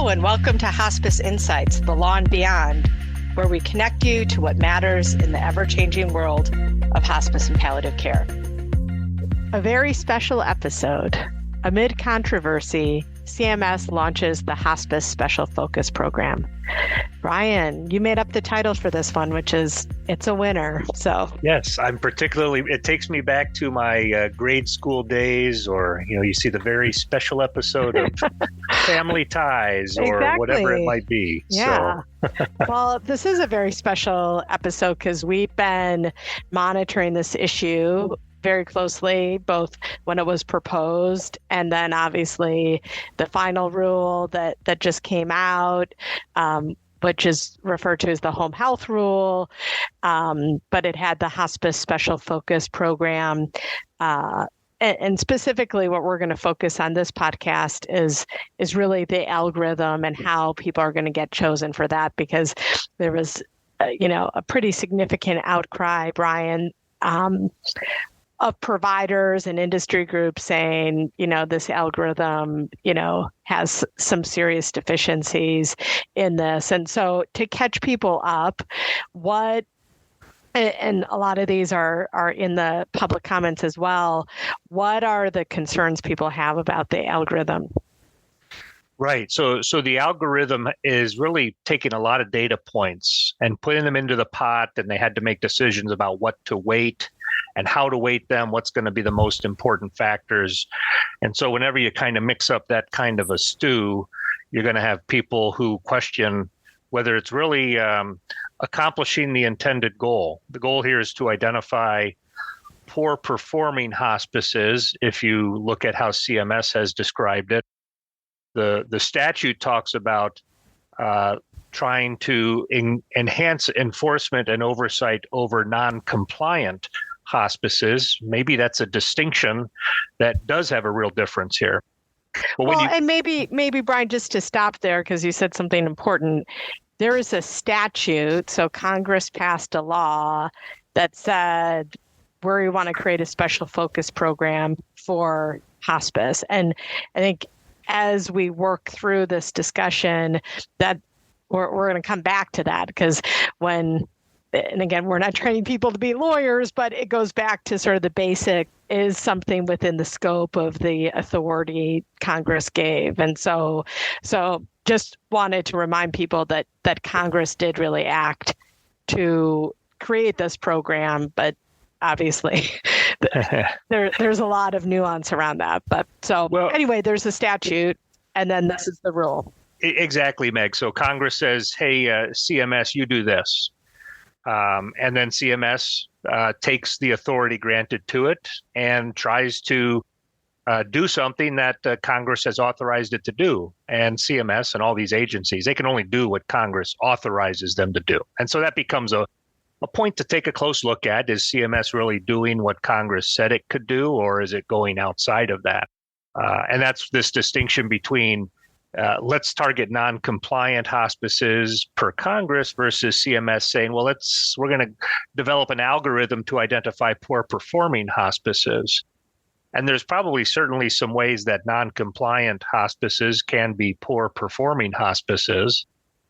Hello, and welcome to Hospice Insights, the Law and Beyond, where we connect you to what matters in the ever-changing world of hospice and palliative care. A very special episode. Amid controversy, CMS launches the Hospice Special Focus Program. Brian, you made up the title for this one, which is It's a Winner. So yes, it takes me back to my grade school days, or, you see the very special episode of Family Ties or Exactly. Whatever it might be. Yeah. Well, this is a very special episode because we've been monitoring this issue very closely, both when it was proposed and then obviously the final rule that just came out, which is referred to as the home health rule, but it had the Hospice Special Focus Program. And specifically what we're going to focus on this podcast is really the algorithm and how people are going to get chosen for that, because there was, a pretty significant outcry, Brian, of providers and industry groups saying, this algorithm, has some serious deficiencies in this. And so to catch people up, and a lot of these are in the public comments as well, what are the concerns people have about the algorithm? Right. So the algorithm is really taking a lot of data points and putting them into the pot, and they had to make decisions about what to weight and how to weight them, what's going to be the most important factors. And so whenever you kind of mix up that kind of a stew, you're going to have people who question whether it's really accomplishing the intended goal. The goal here is to identify poor performing hospices. If you look at how CMS has described it, the statute talks about trying to enhance enforcement and oversight over non-compliant hospices. Maybe that's a distinction that does have a real difference here. But and maybe Brian, just to stop there, because you said something important. There is a statute, so Congress passed a law that said we want to create a special focus program for hospice. And I think as we work through this discussion, that we're going to come back to that, because and again, we're not training people to be lawyers, but it goes back to sort of the basic, is something within the scope of the authority Congress gave. And so just wanted to remind people that Congress did really act to create this program, but obviously there's a lot of nuance around that. But anyway, there's a statute, and then this is the rule. Exactly, Meg. So Congress says, hey, CMS, you do this. And then CMS takes the authority granted to it and tries to do something that Congress has authorized it to do. And CMS and all these agencies, they can only do what Congress authorizes them to do. And so that becomes a point to take a close look at. Is CMS really doing what Congress said it could do, or is it going outside of that? And that's this distinction between let's target non-compliant hospices per Congress versus CMS saying, well, we're going to develop an algorithm to identify poor performing hospices. And there's certainly some ways that non-compliant hospices can be poor performing hospices,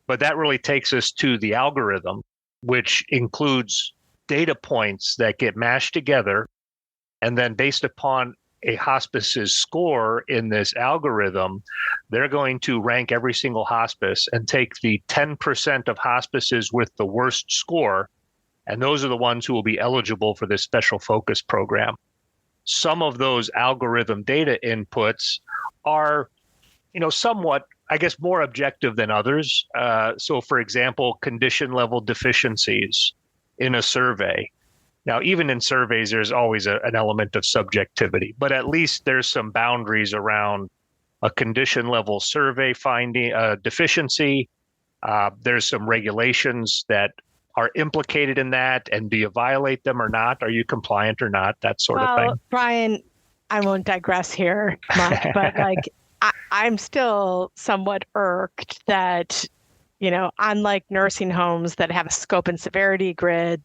but that really takes us to the algorithm, which includes data points that get mashed together, and then based upon a hospice's score in this algorithm, they're going to rank every single hospice and take the 10% of hospices with the worst score, and those are the ones who will be eligible for this special focus program. Some of those algorithm data inputs are, somewhat, I guess, more objective than others. So, for example, condition level deficiencies in a survey. Now, even in surveys, there's always an element of subjectivity, but at least there's some boundaries around a condition level survey finding deficiency. There's some regulations that are implicated in that, and do you violate them or not? Are you compliant or not? That sort of thing. Brian, I won't digress here much, but I'm still somewhat irked that, unlike nursing homes that have a scope and severity grid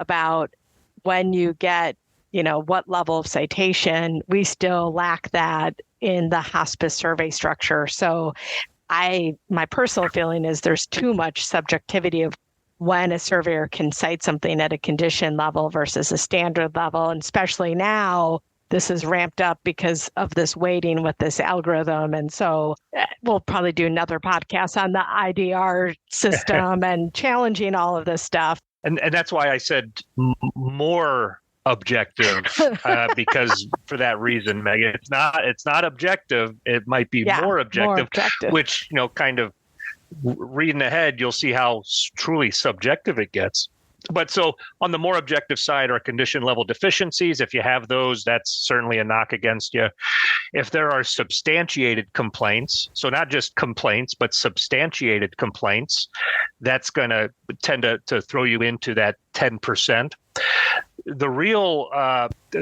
about when you get, what level of citation, we still lack that in the hospice survey structure. So my personal feeling is there's too much subjectivity of when a surveyor can cite something at a condition level versus a standard level. And especially now, this is ramped up because of this weighting with this algorithm. And so we'll probably do another podcast on the IDR system and challenging all of this stuff. And that's why I said more objective, because for that reason, Meg, it's not objective. It might be more objective, which, kind of reading ahead, you'll see how truly subjective it gets. But so on the more objective side are condition level deficiencies. If you have those, that's certainly a knock against you. If there are substantiated complaints, so not just complaints, but substantiated complaints, that's going to tend to throw you into that 10%. The real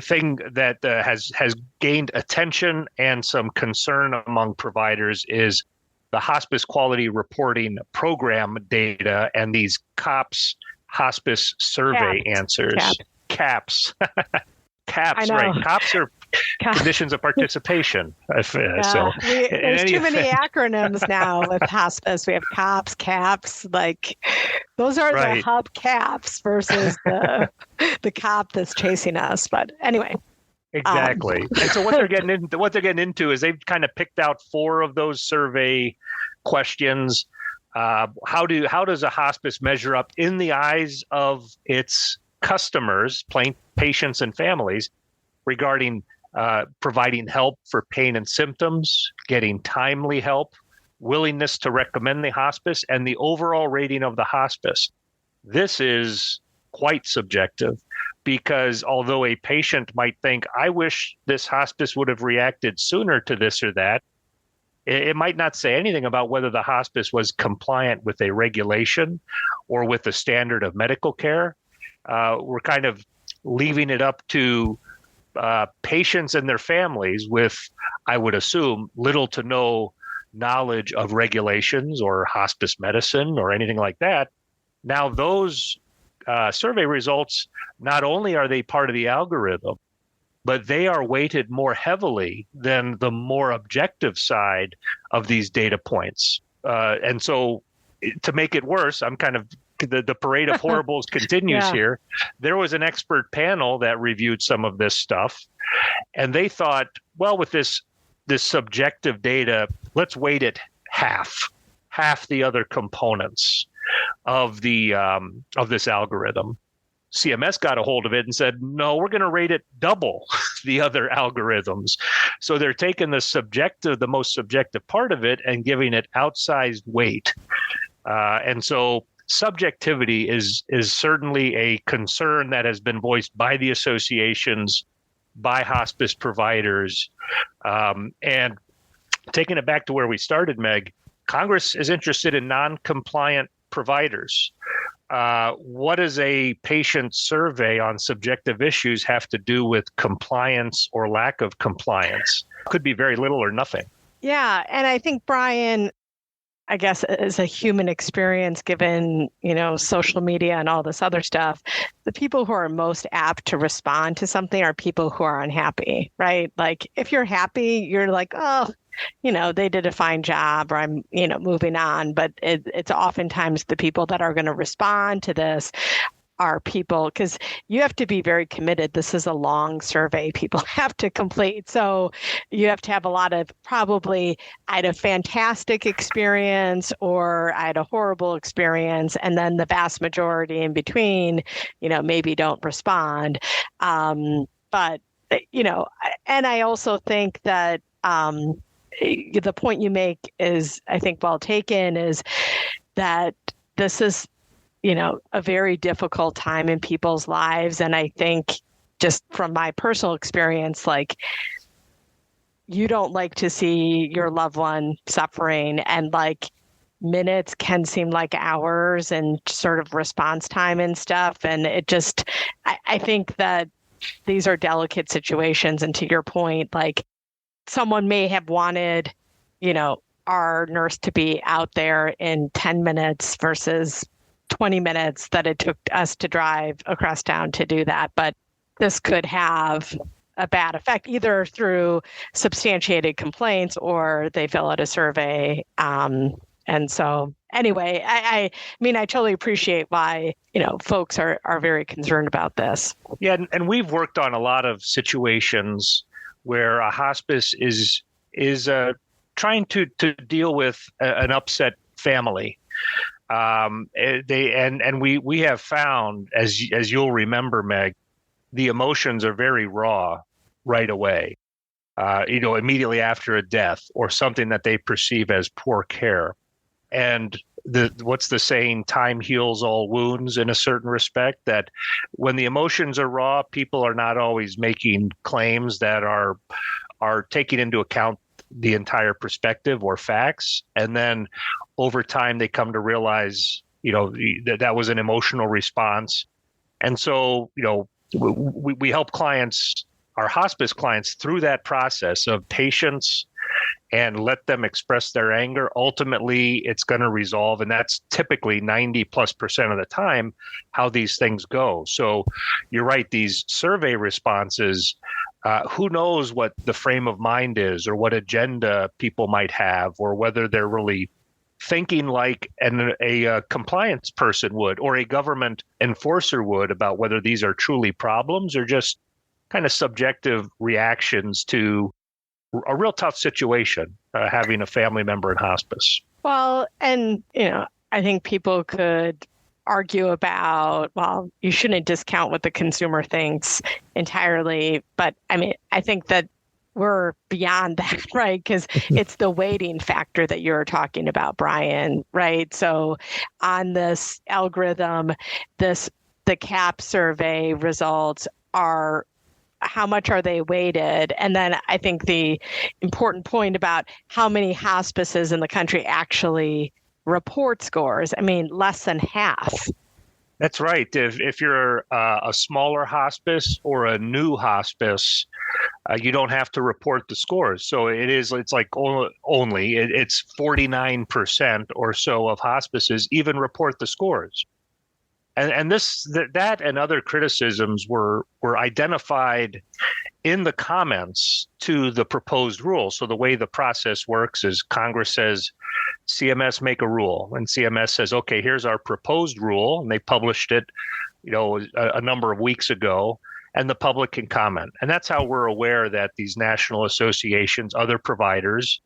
thing that has gained attention and some concern among providers is the hospice quality reporting program data and these COPS hospice survey answers. CAPS. CAPS, right? COPS are conditions of participation. There's too many acronyms now with hospice. We have COPS, CAPS, those are the hub CAPS versus the cop that's chasing us. But anyway. Exactly. And so what they're getting into is they've kind of picked out 4 of those survey questions. How does a hospice measure up in the eyes of its customers, patients and families, regarding providing help for pain and symptoms, getting timely help, willingness to recommend the hospice, and the overall rating of the hospice? This is quite subjective, because although a patient might think, I wish this hospice would have reacted sooner to this or that, it might not say anything about whether the hospice was compliant with a regulation or with a standard of medical care. We're kind of leaving it up to patients and their families with, I would assume, little to no knowledge of regulations or hospice medicine or anything like that. Now, those survey results, not only are they part of the algorithm, but they are weighted more heavily than the more objective side of these data points. And so to make it worse, I'm kind of the parade of horribles continues here. There was an expert panel that reviewed some of this stuff, and they thought, well, with this subjective data, let's weight it half the other components of this algorithm. CMS got a hold of it and said, no, we're going to rate it double the other algorithms. So they're taking the most subjective part of it and giving it outsized weight. And so subjectivity is certainly a concern that has been voiced by the associations, by hospice providers. And taking it back to where we started, Meg, Congress is interested in non-compliant providers. What does a patient survey on subjective issues have to do with compliance or lack of compliance? Could be very little or nothing. Yeah. And I think, Brian, I guess as a human experience, given, social media and all this other stuff, the people who are most apt to respond to something are people who are unhappy, right? Like if you're happy, you're like, oh, they did a fine job, or I'm, moving on. But it's oftentimes the people that are going to respond to this are people, because you have to be very committed. This is a long survey people have to complete. So you have to have a lot of probably, I had a fantastic experience or I had a horrible experience. And then the vast majority in between, maybe don't respond. But, and I also think that the point you make is, I think, well taken, is that this is, a very difficult time in people's lives. And I think just from my personal experience, you don't like to see your loved one suffering, and minutes can seem like hours and sort of response time and stuff. And it just, I think that these are delicate situations. And to your point, someone may have wanted, our nurse to be out there in 10 minutes versus 20 minutes that it took us to drive across town to do that. But this could have a bad effect, either through substantiated complaints or they fill out a survey. And so anyway, I mean, I totally appreciate why, folks are very concerned about this. Yeah, and we've worked on a lot of situations where a hospice is trying to deal with an upset family. We have found, as you'll remember, Meg, the emotions are very raw right away. Immediately after a death or something that they perceive as poor care. And what's the saying? Time heals all wounds in a certain respect, that when the emotions are raw, people are not always making claims that are taking into account the entire perspective or facts. And then over time, they come to realize, that was an emotional response. And so, we help clients, our hospice clients, through that process of patience and let them express their anger. Ultimately, it's going to resolve. And that's typically 90+% of the time how these things go. So you're right, these survey responses, who knows what the frame of mind is or what agenda people might have, or whether they're really thinking like a compliance person would or a government enforcer would about whether these are truly problems or just kind of subjective reactions to a real tough situation, having a family member in hospice. Well, and, I think people could argue about, well, you shouldn't discount what the consumer thinks entirely. But I mean, I think that we're beyond that, right? Because it's the weighting factor that you're talking about, Brian, right? So on this algorithm, the CAP survey results are, how much are they weighted? And then I think the important point about how many hospices in the country actually report scores, I mean, less than half. That's right. If you're a smaller hospice or a new hospice, you don't have to report the scores. So it's like it's 49% or so of hospices even report the scores. And that and other criticisms were identified in the comments to the proposed rule. So the way the process works is Congress says, CMS make a rule, and CMS says, okay, here's our proposed rule, and they published it, a number of weeks ago, and the public can comment. And that's how we're aware that these national associations, other providers,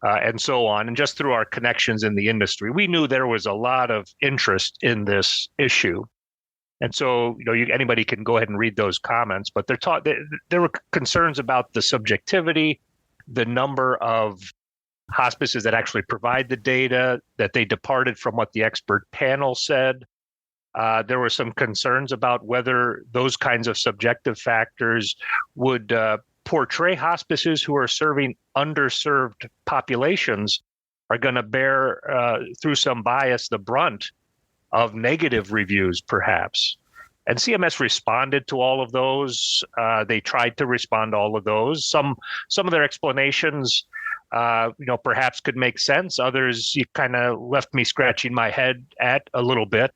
and so on, and just through our connections in the industry, we knew there was a lot of interest in this issue. And so, anybody can go ahead and read those comments, but there were concerns about the subjectivity, the number of hospices that actually provide the data, that they departed from what the expert panel said. There were some concerns about whether those kinds of subjective factors would portray hospices who are serving underserved populations are going to bear, through some bias, the brunt of negative reviews, perhaps. And CMS responded to all of those. They tried to respond to all of those. Some of their explanations, perhaps could make sense. Others, you kind of left me scratching my head at a little bit.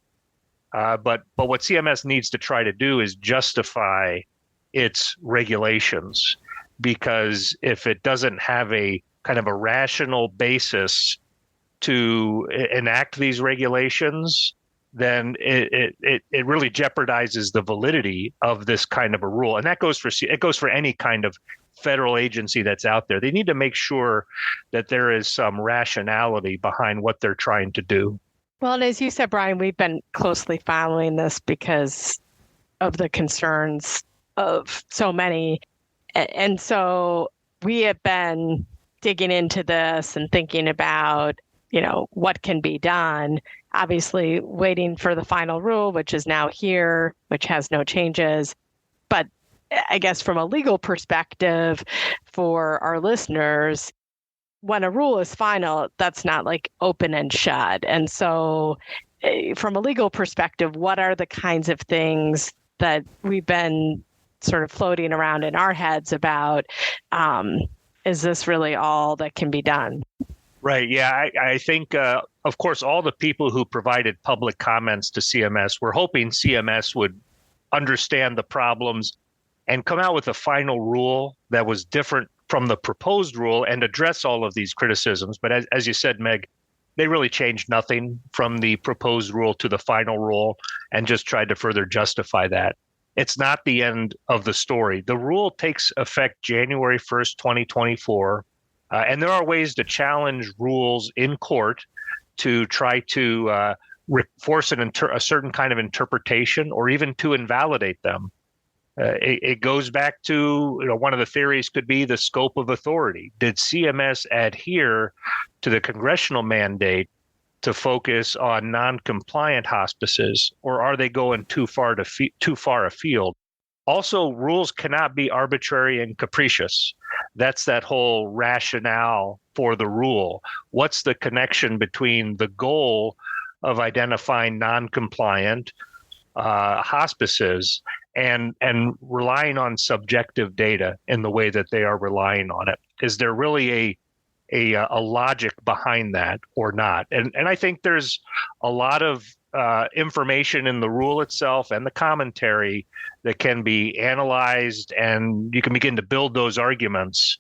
But what CMS needs to try to do is justify its regulations, because if it doesn't have a kind of a rational basis to enact these regulations, then it really jeopardizes the validity of this kind of a rule. And that goes for any kind of federal agency that's out there. They need to make sure that there is some rationality behind what they're trying to do. Well, and as you said, Brian, we've been closely following this because of the concerns of so many. And so we have been digging into this and thinking about, what can be done. Obviously, waiting for the final rule, which is now here, which has no changes. But I guess from a legal perspective for our listeners, when a rule is final, that's not like open and shut. And so from a legal perspective, what are the kinds of things that we've been sort of floating around in our heads about, is this really all that can be done? Right. Yeah, I think, of course, all the people who provided public comments to CMS were hoping CMS would understand the problems and come out with a final rule that was different from the proposed rule and address all of these criticisms. But as you said, Meg, they really changed nothing from the proposed rule to the final rule and just tried to further justify that. It's not the end of the story. The rule takes effect January 1st, 2024. And there are ways to challenge rules in court to try to force a certain kind of interpretation or even to invalidate them. It goes back to, one of the theories could be the scope of authority. Did CMS adhere to the congressional mandate to focus on non-compliant hospices, or are they going too far afield? Also, rules cannot be arbitrary and capricious. That's that whole rationale for the rule. What's the connection between the goal of identifying non-compliant hospices and relying on subjective data in the way that they are relying on it? Is there really a logic behind that or not? And I think there's a lot of information in the rule itself and the commentary that can be analyzed, and you can begin to build those arguments.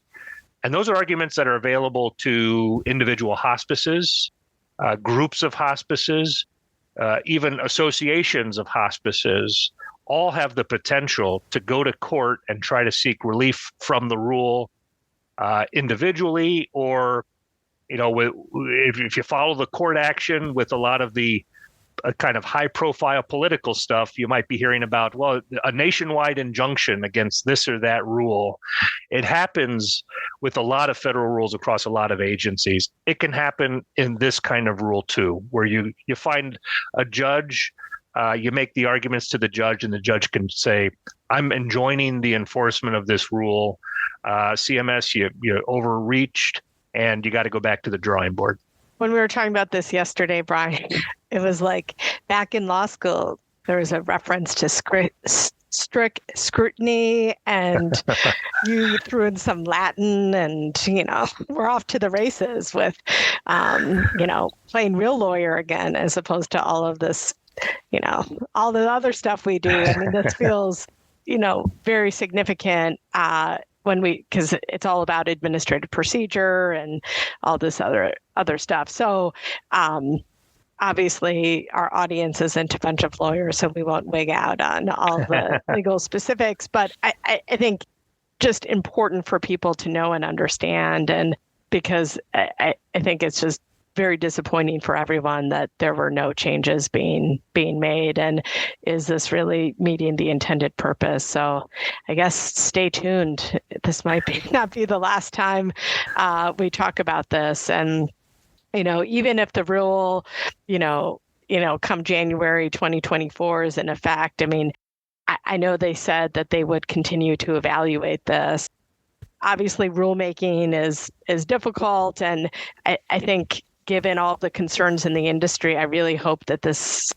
And those are arguments that are available to individual hospices, groups of hospices, even associations of hospices. All have the potential to go to court and try to seek relief from the rule individually, or if you follow the court action with a lot of the kind of high profile political stuff, you might be hearing about, well, a nationwide injunction against this or that rule. It happens with a lot of federal rules across a lot of agencies. It can happen in this kind of rule too, where you find a judge, you make the arguments to the judge, and the judge can say, I'm enjoining the enforcement of this rule. CMS, you overreached, and you got to go back to the drawing board. When we were talking about this yesterday, Brian, it was like back in law school, there was a reference to strict scrutiny, and you threw in some Latin, and, we're off to the races with, playing real lawyer again, as opposed to all of this, all the other stuff we do. I mean, this feels, very significant because it's all about administrative procedure and all this other stuff. So obviously our audience isn't a bunch of lawyers, so we won't wig out on all the legal specifics, but I think just important for people to know and understand. And because I think it's just very disappointing for everyone that there were no changes being made. And is this really meeting the intended purpose? So I guess stay tuned. This might not be the last time we talk about this. And, even if the rule, come January 2024 is in effect, I mean, I know they said that they would continue to evaluate this. Obviously, rulemaking is difficult. And I think, given all the concerns in the industry, I really hope that this,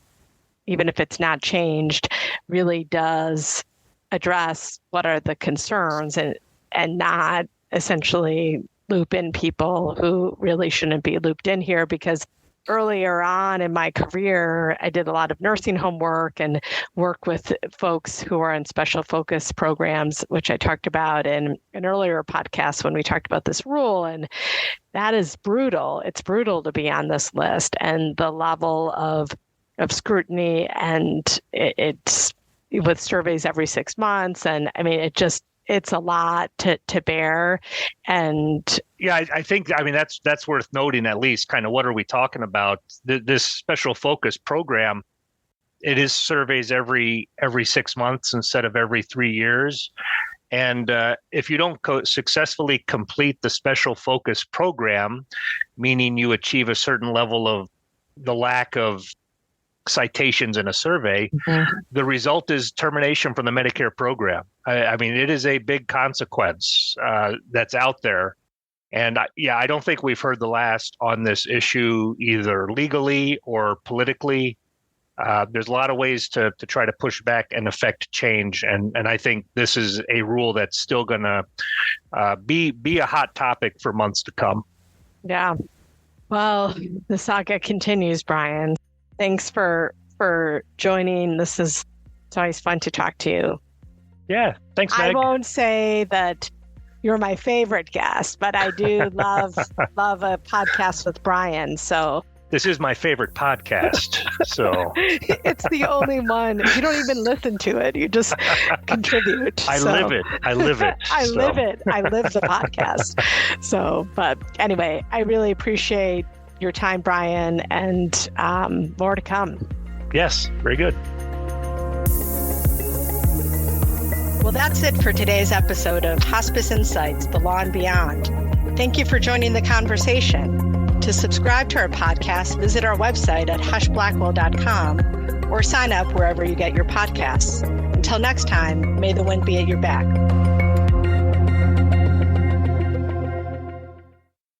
even if it's not changed, really does address what are the concerns and not essentially loop in people who really shouldn't be looped in here. Because earlier on in my career, I did a lot of nursing home work and work with folks who are in special focus programs, which I talked about in an earlier podcast when we talked about this rule. And that is brutal. It's brutal to be on this list, and the level of scrutiny, and it's with surveys every 6 months. And I mean, it's a lot to bear. And yeah, I think, that's worth noting, at least kind of what are we talking about? This special focus program, it is surveys every 6 months instead of every 3 years. And if you don't successfully complete the special focus program, meaning you achieve a certain level of the lack of citations in a survey, the result is termination from the Medicare program. I mean, it is a big consequence that's out there. And I don't think we've heard the last on this issue, either legally or politically. There's a lot of ways to try to push back and affect change. And I think this is a rule that's still going to be a hot topic for months to come. Yeah. Well, the saga continues, Brian. Thanks for joining. It's always fun to talk to you. Yeah. Thanks, I Meg. won't say that you're my favorite guest, but I do love a podcast with Brian. So This is my favorite podcast. So it's the only one. You don't even listen to it. You just contribute. I live it. I live it. I live the podcast. So, but anyway, I really appreciate your time, Brian, and more to come. Yes, very good. Well, that's it for today's episode of Hospice Insights, The Law and Beyond. Thank you for joining the conversation. To subscribe to our podcast, visit our website at hushblackwell.com or sign up wherever you get your podcasts. Until next time, may the wind be at your back.